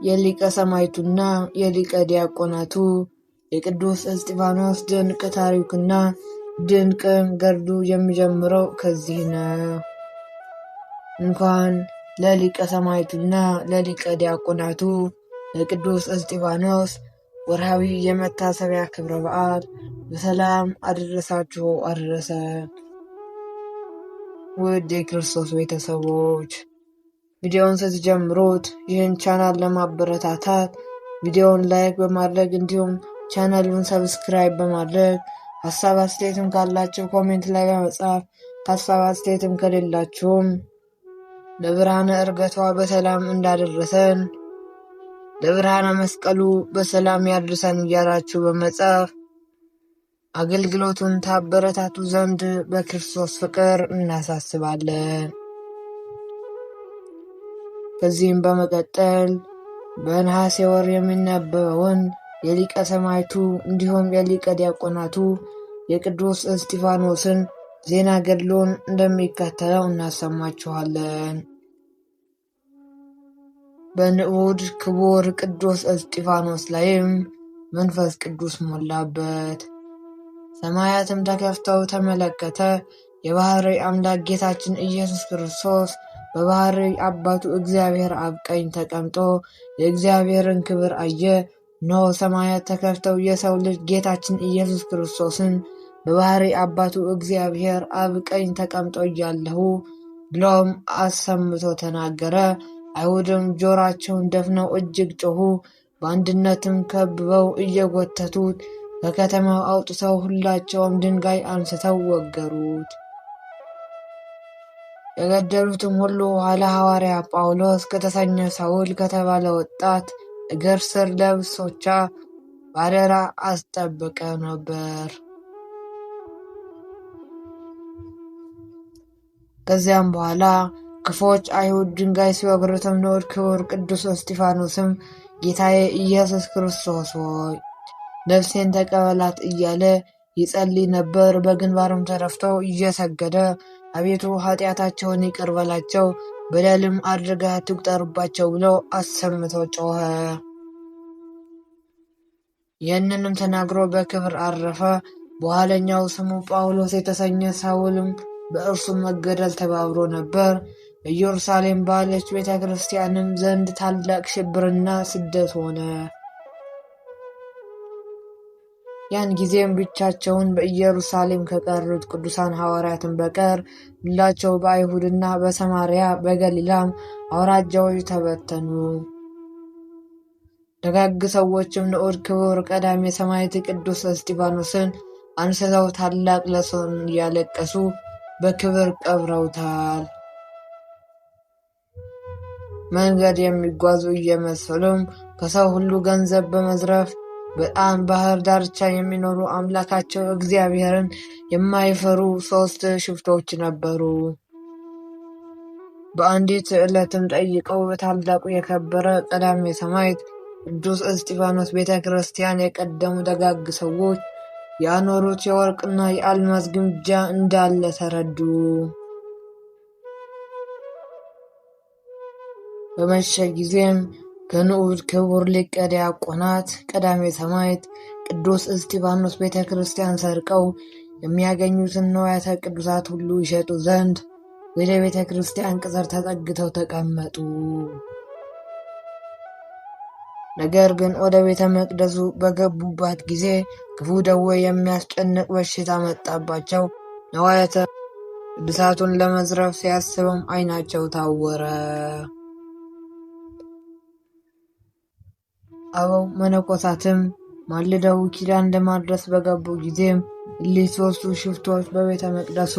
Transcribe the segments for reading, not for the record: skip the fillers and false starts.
የሊቀ ሰማዕቱና የሊቀ ዲያቆናቱ የቅዱስ እስጢፋኖስ ድንቅ ታሪክና ድንቅ ገድሉ የሚጀምረው ከዚህ ነው። እንኳን ለሊቀ ሰማዕቱና ለሊቀ ዲያቆናቱ ለቅዱስ እስጢፋኖስ ወርሃዊ የመታሰቢያ ክብረ በዓል በሰላም አደረሳችሁ አደረሰ። ውድ የክርስቶስ ቤተሰቦች ቪዲዮውን ስትጀምሩት ይህን ቻናል ለማበረታታት ቪዲዮውን ላይክ በማድረግ እንዲሁም ቻናሉን ሰብስክራይብ በማድረግ ሀሳብ አስተያየትም ካላችሁ ኮሜንት ላይ በመጻፍ ሀሳብ አስተያየትም ከሌላችሁም ለብርሃነ ዕርገቷ በሰላም እንዳደረሰን ለብርሃነ መስቀሉ በሰላም ያድርሰን እያላችሁ በመጻፍ አገልግሎቱን ታበረታቱ ዘንድ በክርስቶስ ፍቅር እናሳስባለን። ከዚህም በመቀጠል በነሐሴ ወር የሚነበበውን የሊቀ ሰማዕቱ እንዲሁም የሊቀ ዲያቆናቱ የቅዱስ እስጢፋኖስን ዜና ገድሉን እንደሚከተለው እናሰማችኋለን። በንዑድ ክቡር ቅዱስ እስጢፋኖስ ላይም መንፈስ ቅዱስ ሞላበት። ሰማያትም ተከፍተው ተመለከተ። የባሕርይ አምላክ ጌታችን ኢየሱስ ክርስቶስ በባሕርይ አባቱ እግዚአብሔር አብ ቀኝ ተቀምጦ የእግዚአብሔርን ክብር አየ። እነሆ ሰማያት ተከፍተው የሰው ልጅ ጌታችን ኢየሱስ ክርስቶስን በባሕርይ አባቱ እግዚአብሔር አብ ቀኝ ተቀምጦ እያለሁ ብሎም አሰምቶ ተናገረ። አይሁድም ጆሮአቸውን ደፍነው እጅግ ጮኹ። በአንድነትም ከብበው እየጎተቱት ከከተማው አውጥተው ሁላቸውም ድንጋይ አንስተው ወገሩት። የገደሉትም ሁሉ ኋላ ሐዋርያ ጳውሎስ ከተሰኘ ሳውል ከተባለ ወጣት እግር ስር ለብሶቻ ባደራ አስጠብቀ ነበር። ከዚያም በኋላ ክፎች አይሁድ ድንጋይ ሲወግሩትም ንዑድ ክቡር ቅዱስ እስጢፋኖስም ጌታዬ ኢየሱስ ክርስቶስ ሆይ ነፍሴን ተቀበላት እያለ ይጸልይ ነበር። በግንባሩም ተደፍቶ እየሰገደ አቤቱ ኃጢአታቸውን ይቅር በላቸው፣ በደልም አድርገህ አትቁጠርባቸው ብሎ አሰምቶ ጮኸ። ይህንንም ተናግሮ በክብር አረፈ። በኋለኛው ስሙ ጳውሎስ የተሰኘ ሳውልም በእርሱ መገደል ተባብሮ ነበር። ኢየሩሳሌም ባለች ቤተ ክርስቲያንም ዘንድ ታላቅ ሽብርና ስደት ሆነ። ያን ጊዜም ብቻቸውን በኢየሩሳሌም ከቀሩት ቅዱሳን ሐዋርያትን በቀር ሁላቸው በአይሁድና በሰማርያ በገሊላም አውራጃዎች ተበተኑ። ደጋግ ሰዎችም ንዑድ ክቡር ቀዳሜ ሰማዕት ቅዱስ እስጢፋኖስን አንስተው ታላቅ ለቅሶን እያለቀሱ በክብር ቀብረውታል። መንገድ የሚጓዙ እየመሰሉም ከሰው ሁሉ ገንዘብ በመዝረፍ በጣም ባህር ዳርቻ የሚኖሩ አምላካቸው እግዚአብሔርን የማይፈሩ 3 ሽፍቶች ነበሩ። በአንዲት ዕለትም ጠይቀው በታላቁ የከበረ ቀዳሜ ሰማዕት ቅዱስ እስጢፋኖስ ቤተ ክርስቲያን የቀደሙ ደጋግ ሰዎች ያኖሩት የወርቅና የአልማዝ ግምጃ እንዳለ ተረዱ። በመሸ ጊዜም ከንዑድ ክቡር ሊቀ ዲያቆናት ቀዳሜ ሰማዕት ቅዱስ እስጢፋኖስ ቤተ ክርስቲያን ሰርቀው የሚያገኙትን ንዋያተ ቅዱሳት ሁሉ ይሸጡ ዘንድ ወደ ቤተ ክርስቲያን ቅጽር ተጠግተው ተቀመጡ። ነገር ግን ወደ ቤተ መቅደሱ በገቡባት ጊዜ ክፉ ደዌ የሚያስጨንቅ በሽታ መጣባቸው። ንዋያተ ቅዱሳቱን ለመዝረፍ ሲያስብም ዓይናቸው ታወረ። አበው መነኮሳትም ማልደው ኪዳን ለማድረስ በገቡ ጊዜም እሊህ 3ቱ ሽፍቶች በቤተ መቅደሱ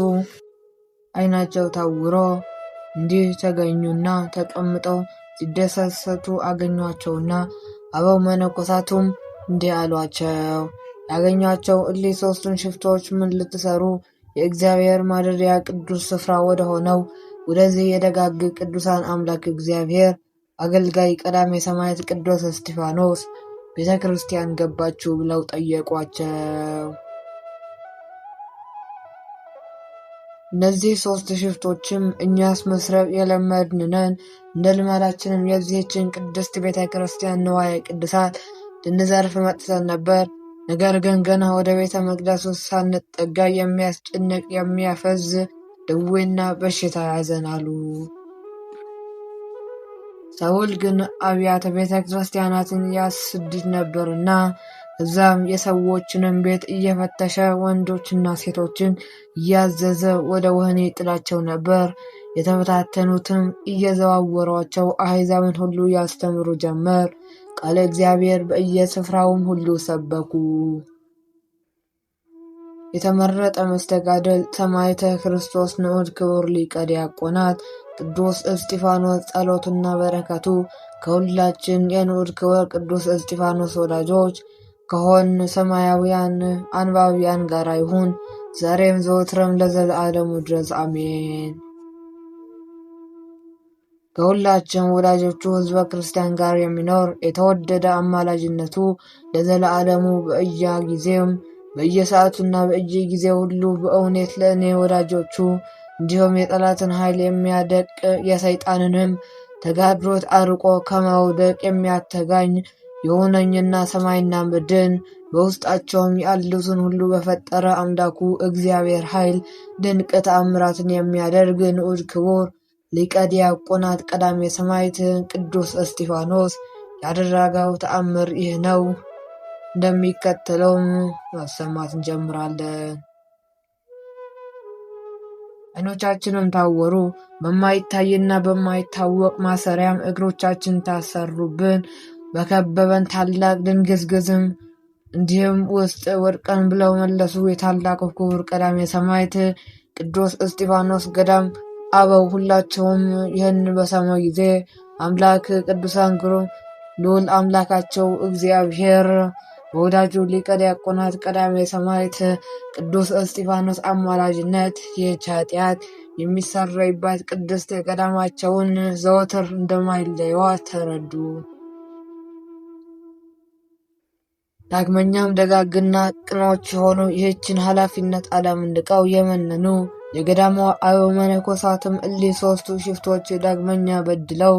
ዓይናቸው ታውሮ እንዲህ ተገኙና ተቀምጠው ሲደሰቱ አገኟቸውና አበው መነኮሳቱም እንዲህ አሏቸው። ያገኟቸው እሊህ 3ቱን ሽፍቶች ምን ልትሰሩ የእግዚአብሔር ማደሪያ ቅዱስ ስፍራ ወደ ሆነው ወደዚህ የደጋግ ቅዱሳን አምላክ እግዚአብሔር አገልጋይ ቀዳሜ ሰማዕት ቅዱስ እስጢፋኖስ ቤተ ክርስቲያን ገባችሁ ብለው ጠየቋቸው። እነዚህ 3 ሽፍቶችም እኛስ መስረቅ የለመድንነን እንደ ልማዳችንም የዚህችን ቅድስት ቤተ ክርስቲያን ንዋየ ቅድሳት ልንዘርፍ መጥተን ነበር። ነገር ግን ገና ወደ ቤተ መቅደሱ ሳንጠጋ የሚያስጨንቅ የሚያፈዝ ደዌና በሽታ ያዘን አሉ። ሳውል ግን አብያተ ቤተ ክርስቲያናትን ያስድድ ነበርና እዛም የሰዎችንም ቤት እየፈተሸ ወንዶችና ሴቶችን እያዘዘ ወደ ወህኒ ጥላቸው ነበር። የተበታተኑትም እየዘዋወሯቸው አሕዛብን ሁሉ ያስተምሩ ጀመር። ቃለ እግዚአብሔር በየስፍራውም ሁሉ ሰበኩ። የተመረጠ መስተጋድል ሰማዕተ ክርስቶስ ንዑድ ክቡር ሊቀ ዲያቆናት ቅዱስ እስጢፋኖስ ጸሎቱና በረከቱ ከሁላችን የንዑድ ክቡር ቅዱስ እስጢፋኖስ ወዳጆች ከሆን ሰማያውያን አንባቢያን ጋር ይሁን ዛሬም ዘወትርም ለዘለዓለሙ ድረስ አሜን። ከሁላችን ወዳጆቹ ሕዝበ ክርስቲያን ጋር የሚኖር የተወደደ አማላጅነቱ ለዘለዓለሙ በየጊዜም በየሰዓቱና በየጊዜው ሁሉ በእውነት ለእኔ ወዳጆቹ እንዲሁም የጠላትን ኃይል የሚያደቅ የሰይጣንንም ተጋድሎት አርቆ ከመውደቅ የሚያተጋኝ የሆነኝና ሰማይና ምድርን በውስጣቸውም ያሉትን ሁሉ በፈጠረ አምላኩ እግዚአብሔር ኃይል ድንቅ ተአምራትን የሚያደርግ ንዑድ ክቡር ሊቀ ዲያቆናት ቀዳሜ ሰማዕት ቅዱስ እስጢፋኖስ ያደረገው ተአምር ይህ ነው። እንደሚከተለውም ማሰማት እንጀምራለን። ዓይኖቻችንም ታወሩ፣ በማይታይና በማይታወቅ ማሰሪያም እግሮቻችን ታሰሩብን። በከበበን ታላቅ ድንግዝግዝም እንዲህም ውስጥ ወድቀን ብለው መለሱ። የታላቁ ክቡር ቀዳሜ ሰማዕት ቅዱስ እስጢፋኖስ ገዳም አበው ሁላቸውም ይህን በሰሙ ጊዜ አምላክ ቅዱሳን ግሩም ልዑል አምላካቸው እግዚአብሔር በወዳጁ ሊቀ ዲያቆናት ቀዳሜ ሰማዕት ቅዱስ እስጢፋኖስ አማላጅነት ይህች ኃጢአት የሚሰረይባት ቅድስት ገዳማቸውን ዘወትር እንደማይለዩዋት ተረዱ። ዳግመኛም ደጋግና ቅኖች የሆኑ ይህችን ኃላፊነት አለምንቀው የመነኑ የገዳሟ አበው መነኮሳትም እሊህ 3ቱ ሽፍቶች ዳግመኛ በድለው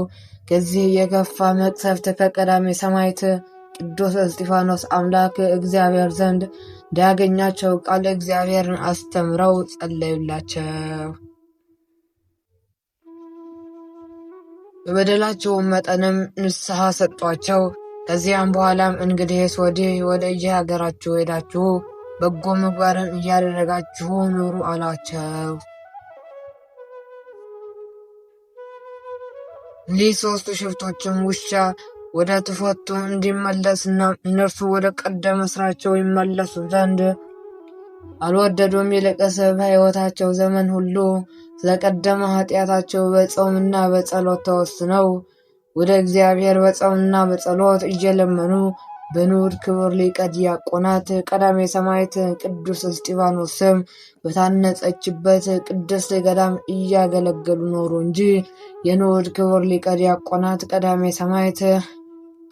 ከዚህ የከፋ መቅሰፍት ከቀዳሜ ሰማዕት ቅዱስ እስጢፋኖስ አምላክ እግዚአብሔር ዘንድ እንዳያገኛቸው ቃል እግዚአብሔርን አስተምረው ጸለዩላቸው። በበደላቸው መጠንም ንስሐ ሰጧቸው። ከዚያም በኋላም እንግዲህስ ወዲህ ወደ የሀገራችሁ ሄዳችሁ በጎ ምግባርን እያደረጋችሁ ኑሩ አላቸው። እሊህ 3ቱ ሽፍቶችም ውሻ ወደ ትፎቱ እንዲመለስና እነርሱ ወደ ቀደመ ስራቸው ይመለሱ ዘንድ አልወደዱም። ይልቅስ በሕይወታቸው ዘመን ሁሉ ስለቀደመ ኃጢአታቸው በጾምና በጸሎት ተወስነው ወደ እግዚአብሔር በጾምና በጸሎት እየለመኑ በንዑድ ክቡር ሊቀ ዲያቆናት ቀዳሜ ሰማዕት ቅዱስ እስጢፋኖስ ስም በታነጸችበት ቅድስት ገዳም እያገለገሉ ኖሩ እንጂ የንዑድ ክቡር ሊቀ ዲያቆናት ቀዳሜ ሰማዕት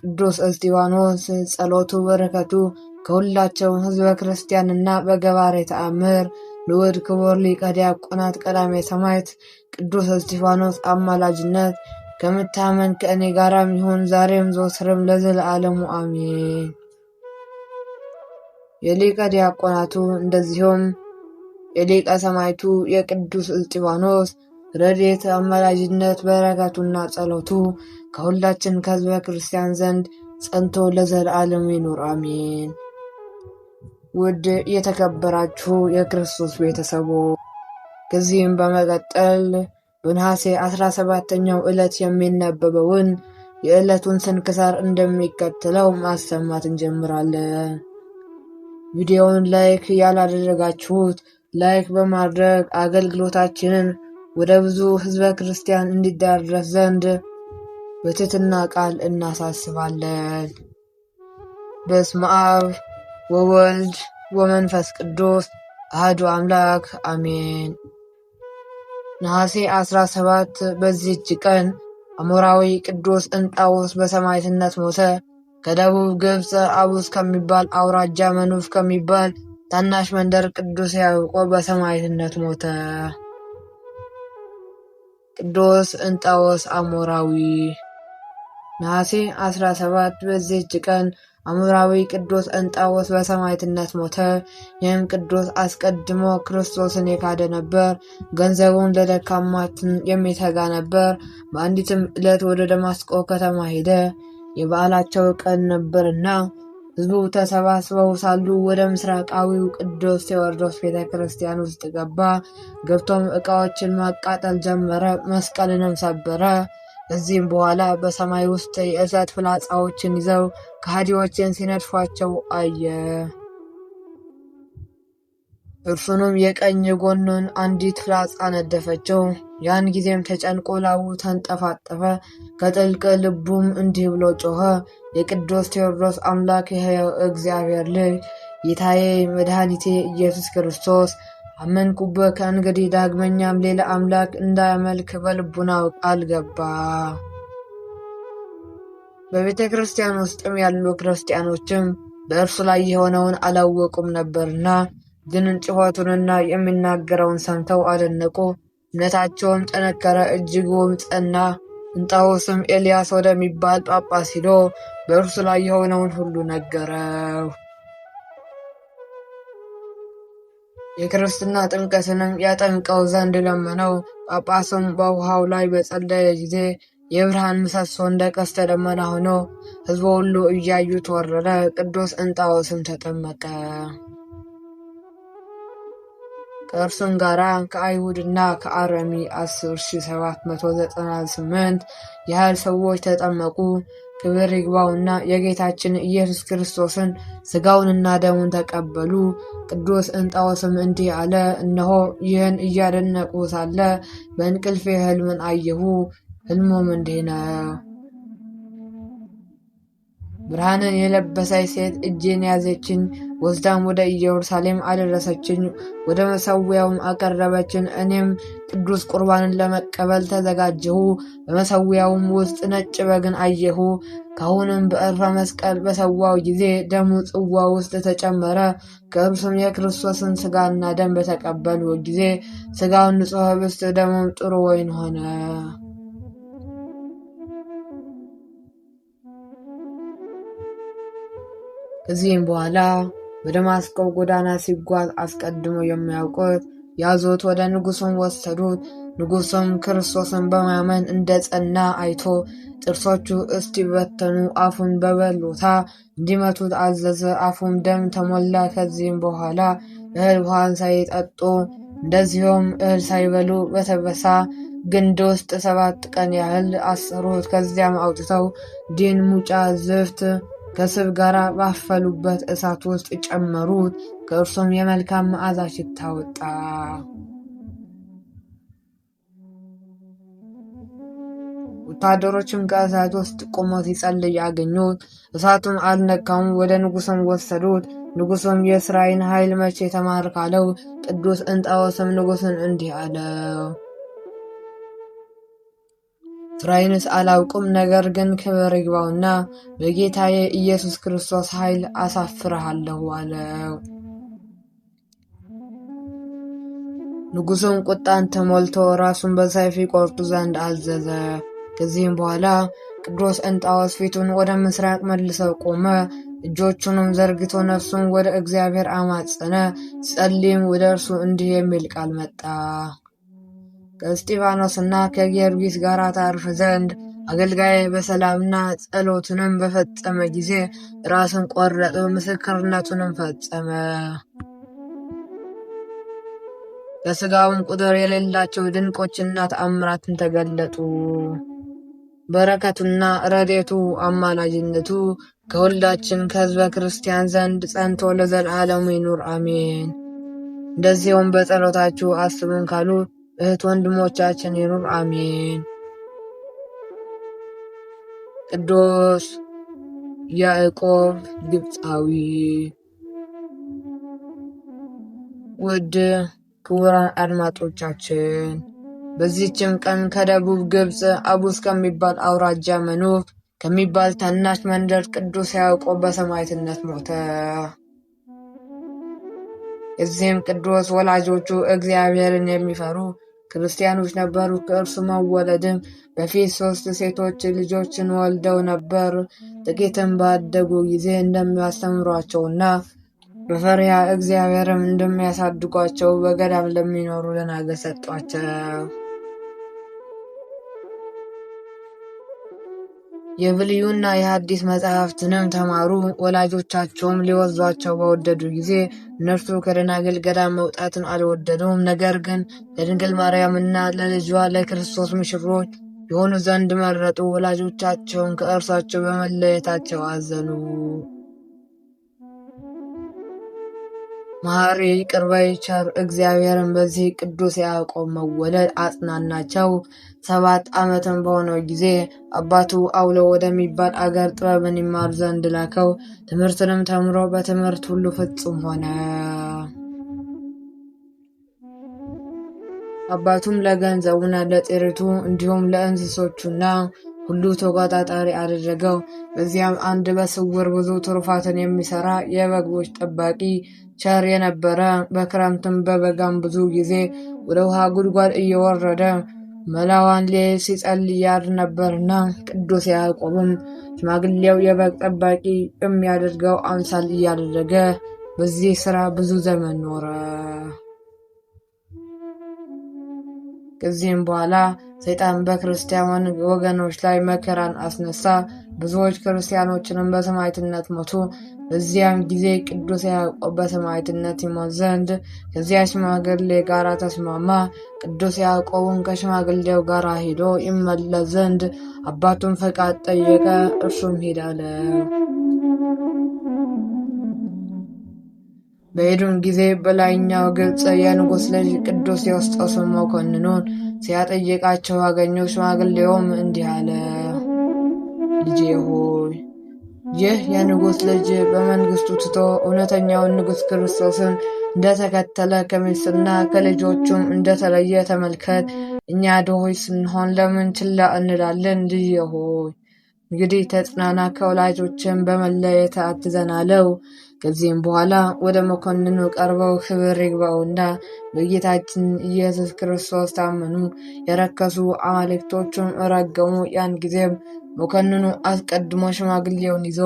ቅዱስ እስጢፋኖስ ጸሎቱ በረከቱ ከሁላቸው ሕዝበ ክርስቲያንና በገባሬ ተአምር ንዑድ ክቡር ሊቀ ዲያቆናት ቀዳሜ ሰማዕት ቅዱስ እስጢፋኖስ አማላጅነት ከምታመን ከእኔ ጋራም ይሁን ዛሬም ዘወትርም ለዘለዓለሙ አሜን። የሊቀ ዲያቆናቱ እንደዚሁም የሊቀ ሰማዕቱ የቅዱስ እስጢፋኖስ ረድኤት አማላጅነት በረከቱና ጸሎቱ ከሁላችን ከሕዝበ ክርስቲያን ዘንድ ጸንቶ ለዘለዓለሙ ይኑር አሜን። ውድ የተከበራችሁ የክርስቶስ ቤተሰቦች ከዚህም በመቀጠል በነሐሴ 17ኛው ዕለት የሚነበበውን የዕለቱን ስንክሳር እንደሚከተለው ማሰማት እንጀምራለን። ቪዲዮውን ላይክ ያላደረጋችሁት ላይክ በማድረግ አገልግሎታችንን ወደ ብዙ ሕዝበ ክርስቲያን እንዲዳረስ ዘንድ በትሕትና ቃል እናሳስባለን። በስመ አብ ወወልድ ወመንፈስ ቅዱስ አሐዱ አምላክ አሜን። ነሐሴ 17 በዚህች ቀን አሞራዊ ቅዱስ እንጣዎስ በሰማዕትነት ሞተ። ከደቡብ ግብፅ አቡስ ከሚባል አውራጃ መኑፍ ከሚባል ታናሽ መንደር ቅዱስ ያዕቆብ በሰማዕትነት ሞተ። ቅዱስ እንጣዎስ አሞራዊ። ነሐሴ 17 በዚህች ቀን አሞራዊ ቅዱስ እንጣዎስ በሰማዕትነት ሞተ። ይህም ቅዱስ አስቀድሞ ክርስቶስን የካደ ነበር። ገንዘቡን ለደካማት የሚተጋ ነበር። በአንዲትም ዕለት ወደ ደማስቆ ከተማ ሄደ። የበዓላቸው ቀን ነበርና ሕዝቡ ተሰባስበው ሳሉ ወደ ምስራቃዊው ቅዱስ ቴዎድሮስ ቤተ ክርስቲያን ውስጥ ገባ። ገብቶም ዕቃዎችን ማቃጠል ጀመረ። መስቀልንም ሰበረ። ከዚህም በኋላ በሰማይ ውስጥ የእሳት ፍላጻዎችን ይዘው ከሃዲዎችን ሲነድፏቸው አየ። እርሱንም የቀኝ ጎኑን አንዲት ፍላጻ ነደፈችው። ያን ጊዜም ተጨንቆ ላቡ ተንጠፋጠፈ። ከጥልቅ ልቡም እንዲህ ብሎ ጮኸ። የቅዱስ ቴዎድሮስ አምላክ የሕያው እግዚአብሔር ልጅ ጌታዬ መድኃኒቴ ኢየሱስ ክርስቶስ አመንኩብህ። ከእንግዲህ ዳግመኛም ሌላ አምላክ እንዳያመልክ በልቡናው ቃል ገባ። በቤተ ክርስቲያን ውስጥም ያሉ ክርስቲያኖችም በእርሱ ላይ የሆነውን አላወቁም ነበርና፣ ግን ጩኸቱንና የሚናገረውን ሰምተው አደነቁ። እምነታቸውም ጠነከረ፣ እጅጉም ጸና። እንጣዎስም ኤልያስ ወደሚባል ጳጳስ ሂዶ በእርሱ ላይ የሆነውን ሁሉ ነገረው። የክርስትና ጥምቀትንም ያጠምቀው ዘንድ ለመነው። ጳጳሱም በውሃው ላይ በጸለየ ጊዜ የብርሃን ምሰሶ እንደ ቀስተ ደመና ሆኖ ሕዝቡ ሁሉ እያዩት ወረደ። ቅዱስ እንጣዎስም ተጠመቀ። ከእርሱም ጋራ ከአይሁድና ከአረሚ 10,798 ያህል ሰዎች ተጠመቁ። ክብር ይግባውና የጌታችን ኢየሱስ ክርስቶስን ሥጋውንና ደሙን ተቀበሉ። ቅዱስ እንጣዎስም እንዲህ አለ። እነሆ ይህን እያደነቁ ሳለ በእንቅልፌ ሕልምን አየሁ። ሕልሙም እንዲህ ነው። ብርሃንን የለበሰች ሴት እጄን ያዘችኝ፣ ወስዳም ወደ ኢየሩሳሌም አደረሰችኝ። ወደ መሠዊያውም አቀረበችን። እኔም ቅዱስ ቁርባንን ለመቀበል ተዘጋጀሁ። በመሠዊያውም ውስጥ ነጭ በግን አየሁ። ካህኑም በዕርፈ መስቀል በሰዋው ጊዜ ደሙ ጽዋ ውስጥ ተጨመረ። ከእርሱም የክርስቶስን ሥጋና ደም በተቀበሉ ጊዜ ሥጋውን ንጹሕ ኅብስት፣ ደሙም ጥሩ ወይን ሆነ። ከዚህም በኋላ በደማስቆ ጎዳና ሲጓዝ አስቀድሞ የሚያውቁት ያዙት፣ ወደ ንጉሡም ወሰዱት። ንጉሡም ክርስቶስን በማመን እንደ ጸና አይቶ ጥርሶቹ እስኪበተኑ አፉን በበሎታ እንዲመቱት አዘዘ። አፉም ደም ተሞላ። ከዚህም በኋላ እህል ውሃን ሳይጠጡ እንደዚሁም እህል ሳይበሉ በተበሳ ግንድ ውስጥ 7 ቀን ያህል አሰሩት። ከዚያም አውጥተው ዲን፣ ሙጫ፣ ዝፍት ከስብ ጋር ባፈሉበት እሳት ውስጥ ጨመሩት። ከእርሱም የመልካም መዓዛ ሽታ ወጣ። ወታደሮችም ከእሳት ውስጥ ቆመው ሲጸልይ ያገኙት። እሳቱም አልነካውም። ወደ ንጉሡም ወሰዱት። ንጉሡም የእስራኤልን ኃይል መቼ ተማርክ አለው። ቅዱስ እንጣዎስም ንጉሡን እንዲህ አለው፣ እስራኤልንስ አላውቅም፣ ነገር ግን ክብር ይግባውና በጌታዬ ኢየሱስ ክርስቶስ ኃይል አሳፍርሃለሁ አለው። ንጉሡም ቁጣን ተሞልቶ ራሱን በሰይፍ ይቆርጡ ዘንድ አዘዘ። ከዚህም በኋላ ቅዱስ እንጣዎስ ፊቱን ወደ ምስራቅ መልሰው ቆመ። እጆቹንም ዘርግቶ ነፍሱን ወደ እግዚአብሔር አማጸነ። ሲጸልይም ወደ እርሱ እንዲህ የሚል ቃል መጣ። ከእስጢፋኖስና ከጊዮርጊስ ጋር ታርፍ ዘንድ አገልጋይ በሰላምና ጸሎቱንም በፈጸመ ጊዜ ራሱን ቆረጠ፣ ምስክርነቱንም ፈጸመ። ከሥጋውም ቁጥር የሌላቸው ድንቆችና ተአምራትን ተገለጡ። በረከቱና ረድኤቱ አማላጅነቱ ከሁላችን ከሕዝበ ክርስቲያን ዘንድ ጸንቶ ለዘላለሙ ይኑር አሜን። እንደዚሁም በጸሎታችሁ አስቡን ካሉ እህት ወንድሞቻችን ይኑር አሜን። ቅዱስ ያዕቆብ ግብፃዊ። ውድ ክቡራን አድማጮቻችን በዚህችም ቀን ከደቡብ ግብፅ አቡስ ከሚባል አውራጃ መኑፍ ከሚባል ታናሽ መንደር ቅዱስ ያዕቆብ በሰማዕትነት ሞተ። የዚህም ቅዱስ ወላጆቹ እግዚአብሔርን የሚፈሩ ክርስቲያኖች ነበሩ። ከእርሱ መወለድም በፊት 3 ሴቶች ልጆችን ወልደው ነበር። ጥቂትም ባደጉ ጊዜ እንደሚያስተምሯቸውና በፈሪሃ እግዚአብሔርም እንደሚያሳድጓቸው በገዳም ለሚኖሩ ደናግል ሰጧቸው። የብሉይና የሐዲስ መጻሕፍትንም ተማሩ። ወላጆቻቸውም ሊወዟቸው በወደዱ ጊዜ እነርሱ ከደናግል ገዳም መውጣትን አልወደዱም። ነገር ግን ለድንግል ማርያምና ለልጇ ለክርስቶስ ሙሽሮች የሆኑ ዘንድ መረጡ። ወላጆቻቸውን ከእርሳቸው በመለየታቸው አዘኑ። መሐሪ ይቅር ባይ ቸር እግዚአብሔርን በዚህ ቅዱስ ያዕቆብ መወለድ አጽናናቸው። 7 ዓመትም በሆነው ጊዜ አባቱ አውሎ ወደሚባል አገር ጥበብን ይማር ዘንድ ላከው። ትምህርትንም ተምሮ በትምህርት ሁሉ ፍጹም ሆነ። አባቱም ለገንዘቡና ለጥሪቱ እንዲሁም ለእንስሶቹና ሁሉ ተቆጣጣሪ አደረገው። በዚያም አንድ በስውር ብዙ ትሩፋትን የሚሰራ የበጎች ጠባቂ ቸር የነበረ፣ በክረምትም በበጋም ብዙ ጊዜ ወደ ውሃ ጉድጓድ እየወረደ መላዋን ሌሊት ሲጸልይ ያድር ነበርና፣ ቅዱስ ያዕቆብም ሽማግሌው የበግ ጠባቂ የሚያደርገው አምሳል እያደረገ በዚህ ሥራ ብዙ ዘመን ኖረ። ከዚህም በኋላ ሰይጣን በክርስቲያን ወገኖች ላይ መከራን አስነሳ። ብዙዎች ክርስቲያኖችንም በሰማዕትነት ሞቱ። በዚያም ጊዜ ቅዱስ ያዕቆብ በሰማዕትነት ይሞት ዘንድ ከዚያ ሽማግሌ ጋር ተስማማ። ቅዱስ ያዕቆብም ከሽማግሌው ጋር ሄዶ ይመለስ ዘንድ አባቱን ፈቃድ ጠየቀ። እርሱም ሂድ አለ። በሄዱም ጊዜ በላይኛው ግብፅ የንጉሥ ልጅ ቅዱስ ዮስጦስን መኮንኑን ሲያጠይቃቸው አገኘው። ሽማግሌውም እንዲህ አለ፣ ልጄ ሆይ ይህ የንጉሥ ልጅ በመንግሥቱ ትቶ እውነተኛውን ንጉሥ ክርስቶስን እንደተከተለ ከሚስትና ከልጆቹም እንደተለየ ተመልከት። እኛ ድሆች ስንሆን ለምን ችላ እንላለን? ልጄ ሆይ እንግዲህ ተጽናና፣ ከወላጆችን በመለየት አትዘን አለው። ከዚህም በኋላ ወደ መኮንኑ ቀርበው ክብር ይግባውና በጌታችን ኢየሱስ ክርስቶስ ታመኑ። የረከሱ አማልክቶቹም ረገሙ። ያን ጊዜም መኮንኑ አስቀድሞ ሽማግሌውን ይዞ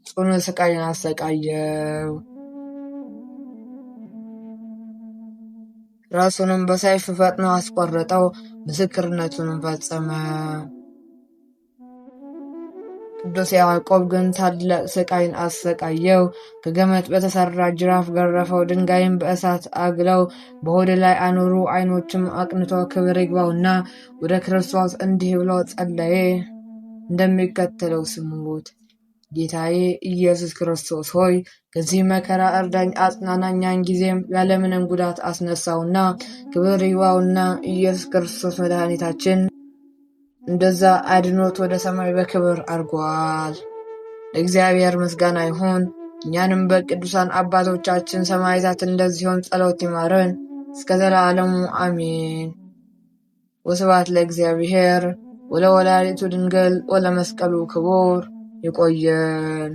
ጽኑ ስቃይን አሰቃየው። ራሱንም በሰይፍ ፈጥኖ አስቆረጠው። ምስክርነቱንም ፈጸመ። ቅዱስ ያዕቆብ ግን ታላቅ ስቃይን አሰቃየው። ከገመድ በተሰራ ጅራፍ ገረፈው። ድንጋይም በእሳት አግለው በሆድ ላይ አኖሩ። ዓይኖችም አቅንቶ ክብር ይግባውና ወደ ክርስቶስ እንዲህ ብሎ ጸለየ። እንደሚከተለው ስሙት። ጌታዬ ኢየሱስ ክርስቶስ ሆይ ከዚህ መከራ እርዳኝ፣ አጽናናኝ። ያን ጊዜም ያለምንም ጉዳት አስነሳውና ክብር ይግባውና ኢየሱስ ክርስቶስ መድኃኒታችን እንደዛ አድኖት ወደ ሰማይ በክብር አርጓል። ለእግዚአብሔር ምስጋና ይሁን። እኛንም በቅዱሳን አባቶቻችን ሰማዕታት እንደዚሁም ጸሎት ይማረን እስከ ዘላለሙ አሜን። ወስብሐት ለእግዚአብሔር ወለወላዲቱ ድንግል ወለመስቀሉ ክቡር። ይቆየን።